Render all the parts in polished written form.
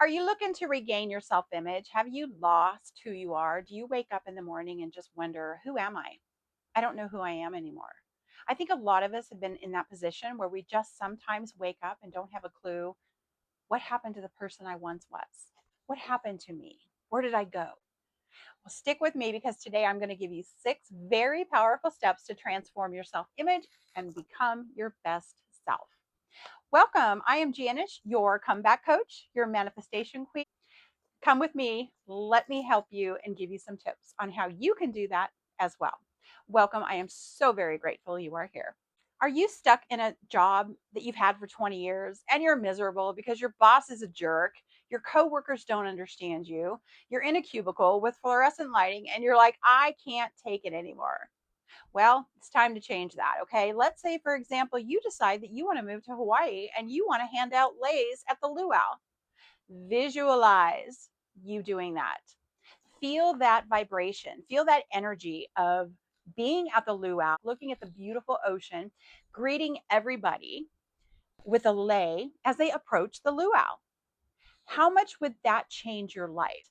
Are you looking to regain your self image? Have you lost who you are? Do you wake up in the morning and just wonder, who am I? I don't know who I am anymore. I think a lot of us have been in that position where we just sometimes wake up and don't have a clue what happened to the person I once was? What happened to me? Where did I go? Well, stick with me because today I'm going to give you 6 very powerful steps to transform your self image and become your best self. Welcome. I am Janice, your comeback coach, your manifestation queen. Come with me. Let me help you and give you some tips on how you can do that as well. Welcome. I am so very grateful you are here. Are you stuck in a job that you've had for 20 years and you're miserable because your boss is a jerk? Your coworkers don't understand you. You're in a cubicle with fluorescent lighting and you're like, I can't take it anymore. Well, it's time to change that. Okay. Let's say, for example, you decide that you want to move to Hawaii and you want to hand out lays at the luau. Visualize you doing that. Feel that vibration, feel that energy of being at the luau, looking at the beautiful ocean, greeting everybody with a lei as they approach the luau. How much would that change your life?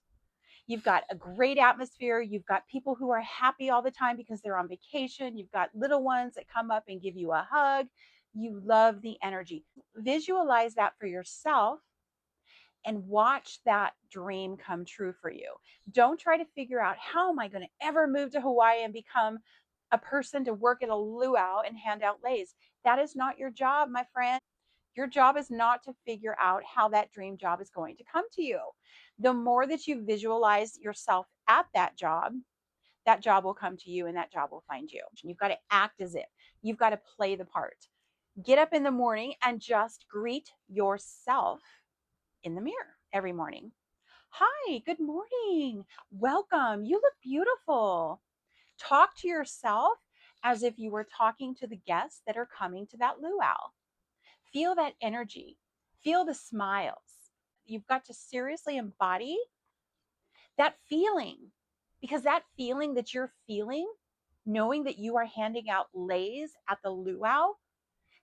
You've got a great atmosphere. You've got people who are happy all the time because they're on vacation. You've got little ones that come up and give you a hug. You love the energy. Visualize that for yourself and watch that dream come true for you. Don't try to figure out, how am I going to ever move to Hawaii and become a person to work at a luau and hand out lays. That is not your job, my friend. Your job is not to figure out how that dream job is going to come to you. The more that you visualize yourself at that job will come to you and that job will find you. You've got to act as if. You've got to play the part. Get up in the morning and just greet yourself in the mirror every morning. Hi, good morning. Welcome. You look beautiful. Talk to yourself as if you were talking to the guests that are coming to that luau. Feel that energy, feel the smiles. You've got to seriously embody that feeling, because that feeling that you're feeling, knowing that you are handing out lays at the luau,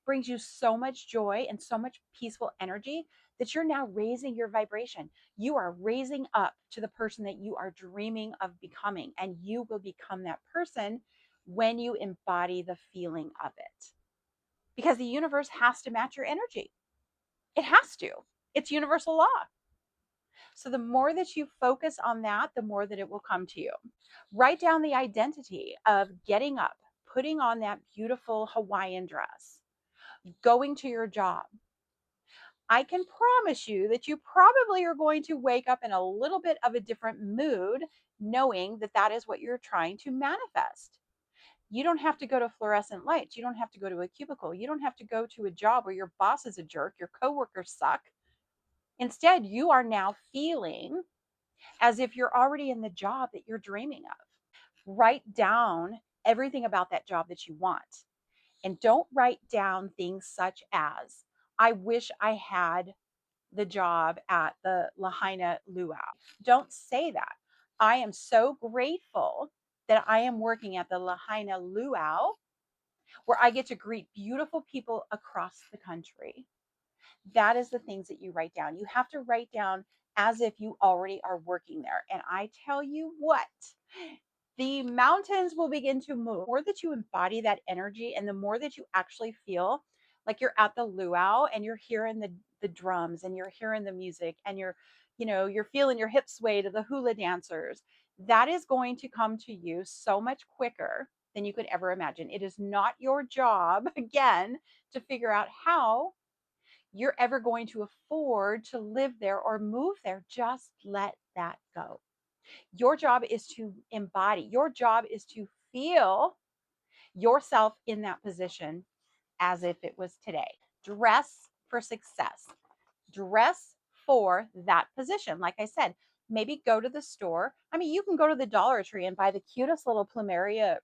brings you so much joy and so much peaceful energy that you're now raising your vibration. You are raising up to the person that you are dreaming of becoming, and you will become that person when you embody the feeling of it. Because the universe has to match your energy. It has to. It's universal law. So the more that you focus on that, the more that it will come to you. Write down the identity of getting up, putting on that beautiful Hawaiian dress, going to your job. I can promise you that you probably are going to wake up in a little bit of a different mood, knowing that that is what you're trying to manifest. You don't have to go to fluorescent lights. You don't have to go to a cubicle. You don't have to go to a job where your boss is a jerk, your coworkers suck. Instead, you are now feeling as if you're already in the job that you're dreaming of. Write down everything about that job that you want. And don't write down things such as, I wish I had the job at the Lahaina Luau. Don't say that. I am so grateful that I am working at the Lahaina Luau, where I get to greet beautiful people across the country. That is the things that you write down. You have to write down as if you already are working there. And I tell you what, the mountains will begin to move. The more that you embody that energy and the more that you actually feel like you're at the luau and you're hearing the drums and you're hearing the music and you're feeling your hips sway to the hula dancers, that is going to come to you so much quicker than you could ever imagine. It is not your job, again, to figure out how you're ever going to afford to live there or move there. Just let that go. Your job is to embody, your job is to feel yourself in that position as if it was today. Dress for success, dress for that position. Like I said, maybe go to the store. I mean, you can go to the Dollar Tree and buy the cutest little plumeria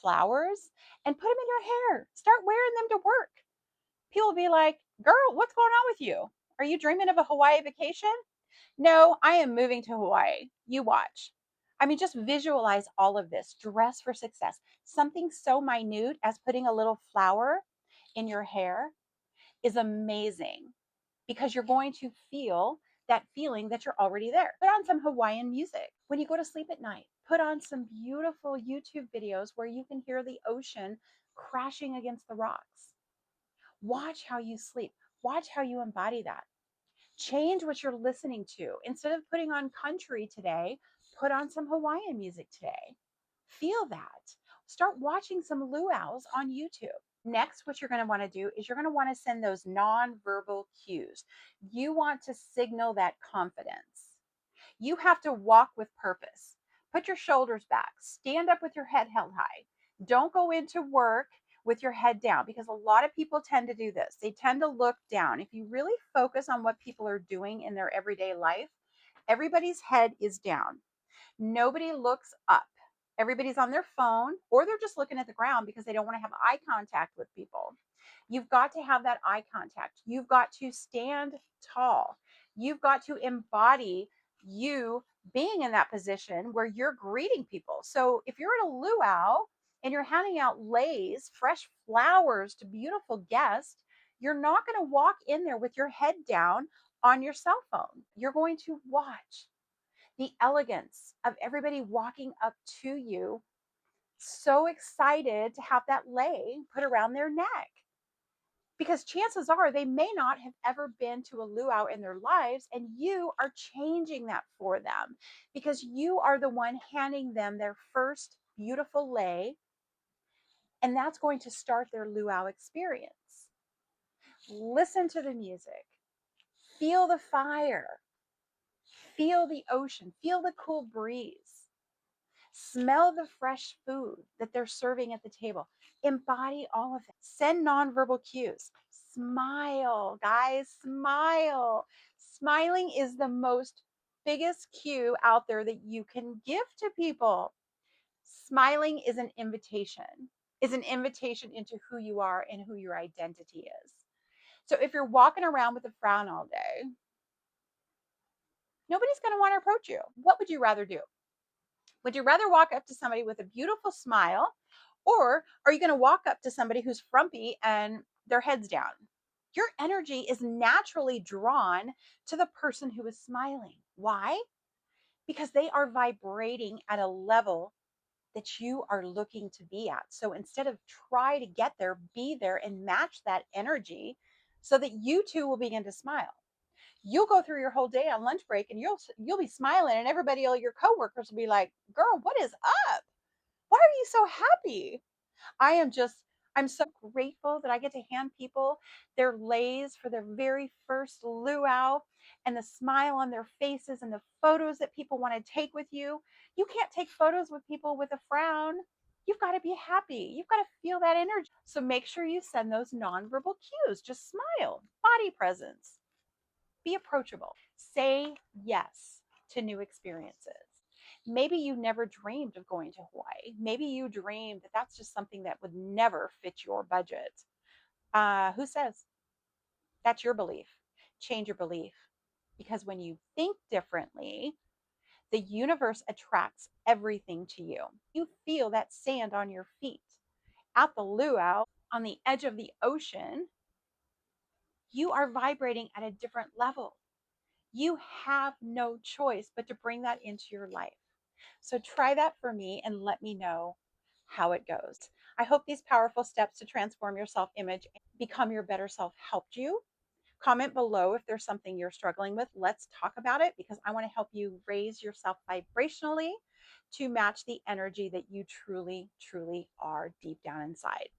flowers and put them in your hair. Start wearing them to work. People will be like, girl, what's going on with you? Are you dreaming of a Hawaii vacation? No, I am moving to Hawaii. You watch. I mean, just visualize all of this. Dress for success. Something so minute as putting a little flower in your hair is amazing, because you're going to feel that feeling that you're already there. Put on some Hawaiian music. When you go to sleep at night, put on some beautiful YouTube videos where you can hear the ocean crashing against the rocks. Watch how you sleep. Watch how you embody that. Change what you're listening to. Instead of putting on country today, put on some Hawaiian music today. Feel that. Start watching some luau's on YouTube. Next, what you're going to want to do is you're going to want to send those nonverbal cues. You want to signal that confidence. You have to walk with purpose. Put your shoulders back. Stand up with your head held high. Don't go into work with your head down, because a lot of people tend to do this. They tend to look down. If you really focus on what people are doing in their everyday life, everybody's head is down. Nobody looks up. Everybody's on their phone, or they're just looking at the ground because they don't want to have eye contact with people. You've got to have that eye contact. You've got to stand tall. You've got to embody you being in that position where you're greeting people. So if you're at a luau and you're handing out leis, fresh flowers to beautiful guests, you're not going to walk in there with your head down on your cell phone. You're going to watch the elegance of everybody walking up to you, so excited to have that lei put around their neck. Because chances are they may not have ever been to a luau in their lives, and you are changing that for them because you are the one handing them their first beautiful lei, and that's going to start their luau experience. Listen to the music, feel the fire, feel the ocean, feel the cool breeze. Smell the fresh food that they're serving at the table. Embody all of it. Send nonverbal cues. Smile, guys, smile. Smiling is the most biggest cue out there that you can give to people. Smiling is an invitation into who you are and who your identity is. So if you're walking around with a frown all day, nobody's going to want to approach you. What would you rather do? Would you rather walk up to somebody with a beautiful smile, or are you going to walk up to somebody who's frumpy and their head's down? Your energy is naturally drawn to the person who is smiling. Why? Because they are vibrating at a level that you are looking to be at. So instead of try to get there, be there and match that energy so that you too will begin to smile. You'll go through your whole day on lunch break and you'll be smiling, and everybody, all your coworkers will be like, "Girl, what is up? Why are you so happy?" I am just, I'm so grateful that I get to hand people their leis for their very first luau, and the smile on their faces and the photos that people want to take with you. You can't take photos with people with a frown. You've got to be happy. You've got to feel that energy. So make sure you send those nonverbal cues. Just smile, body presence, be approachable, say yes to new experiences. Maybe you never dreamed of going to Hawaii. Maybe you dreamed that that's just something that would never fit your budget. Who says? That's your belief. Change your belief. Because when you think differently, the universe attracts everything to you. You feel that sand on your feet at the luau on the edge of the ocean. You are vibrating at a different level. You have no choice but to bring that into your life. So try that for me and let me know how it goes. I hope these powerful steps to transform your self image and become your better self helped you. Comment below if there's something you're struggling with. Let's talk about it, because I want to help you raise yourself vibrationally to match the energy that you truly, truly are deep down inside.